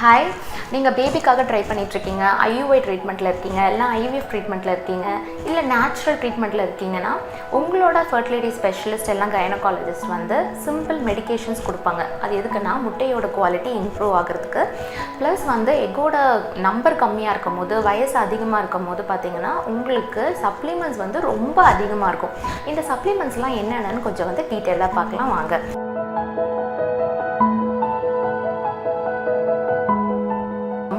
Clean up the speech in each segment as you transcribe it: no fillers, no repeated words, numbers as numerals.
Hi, நீங்கள் பேபிக்காக try பண்ணிகிட்ருக்கீங்க, IUI ட்ரீட்மெண்ட்டில் இருக்கீங்க, இல்லை ஐவிஎஃப் ட்ரீட்மெண்ட்டில் இருக்கீங்க, இல்லை நேச்சுரல் ட்ரீட்மெண்ட்டில் இருக்கீங்கன்னா உங்களோட ஃபர்டிலிட்டி ஸ்பெஷலிஸ்ட் எல்லாம் கைனகாலஜிஸ்ட் வந்து சிம்பிள் மெடிகேஷன்ஸ் கொடுப்பாங்க. அது எதுக்குன்னா முட்டையோட குவாலிட்டி இம்ப்ரூவ் ஆகிறதுக்கு, ப்ளஸ் வந்து எக்கோட நம்பர் கம்மியாக இருக்கும் போது, வயசு அதிகமாக இருக்கும் போது பார்த்திங்கன்னா உங்களுக்கு சப்ளிமெண்ட்ஸ் வந்து ரொம்ப அதிகமாக இருக்கும். இந்த சப்ளிமெண்ட்ஸ்லாம் என்னென்னு கொஞ்சம் வந்து டீட்டெயிலாக பார்க்கலாம் வாங்க.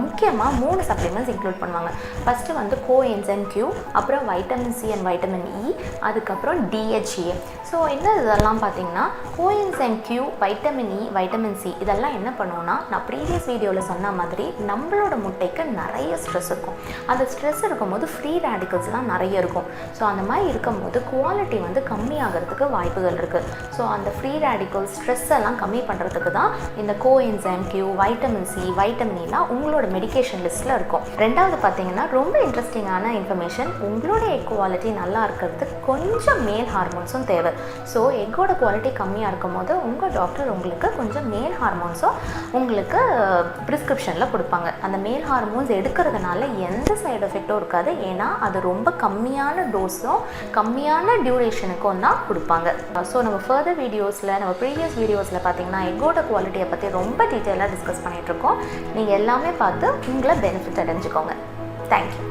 முக்கியமாக 3 சப்ளிமெண்ட்ஸ் இன்க்ளூட் பண்ணுவாங்க. ஃபஸ்ட்டு வந்து கோஎன்சைம் Q, அப்புறம் vitamin C and vitamin E, அதுக்கப்புறம் DHA. ஸோ என்ன இதெல்லாம் பார்த்தீங்கன்னா coenzyme Q, vitamin E, vitamin C இதெல்லாம் என்ன பண்ணுவோன்னா, நான் ப்ரீவியஸ் வீடியோவில் சொன்ன மாதிரி நம்மளோட முட்டைக்கு நிறைய ஸ்ட்ரெஸ் இருக்கும். அந்த ஸ்ட்ரெஸ் இருக்கும்போது ஃப்ரீ ரேடிக்கல்ஸ்லாம் நிறைய இருக்கும். ஸோ அந்த மாதிரி இருக்கும்போது குவாலிட்டி வந்து கம்மியாகிறதுக்கு வாய்ப்புகள் இருக்குது. ஸோ அந்த ஃப்ரீ ரேடிக்கல்ஸ் ஸ்ட்ரெஸ் எல்லாம் கம்மி பண்ணுறதுக்கு தான் இந்த coenzyme Q, vitamin C, vitamin Eலாம் உங்களோட மெடிகேஷன் லிஸ்ட்டில் இருக்கும். ரெண்டாவது பார்த்தீங்கன்னா ரொம்ப இன்ட்ரெஸ்டிங்கான இன்ஃபர்மேஷன், உங்களோட எக் குவாலிட்டி நல்லா இருக்கிறதுக்கு கொஞ்சம் மேல் ஹார்மோன்ஸும் தேவை. ஸோ எக்கோட குவாலிட்டி கம்மியாக இருக்கும் போது உங்கள் டாக்டர் உங்களுக்கு கொஞ்சம் மேல் ஹார்மோன்ஸும் உங்களுக்கு ப்ரிஸ்கிரிப்ஷனில் கொடுப்பாங்க. அந்த மேல் ஹார்மோன்ஸ் எடுக்கிறதுனால எந்த சைடு எஃபெக்டும் இருக்காது. ஏன்னா அது ரொம்ப கம்மியான டோஸும் கம்மியான டியூரேஷனுக்கும் தான் கொடுப்பாங்க. ஸோ நம்ம ஃபர்தர் வீடியோஸில், நம்ம ப்ரீவியஸ் வீடியோஸில் பார்த்தீங்கன்னா எக்கோட குவாலிட்டியை பற்றி ரொம்ப டீட்டெயிலாக டிஸ்கஸ் பண்ணிகிட்ருக்கோம். நீங்கள் எல்லாமே பார்த்து உங்களை பெனிஃபிட் அடைஞ்சிக்கோங்க. தேங்க்யூ.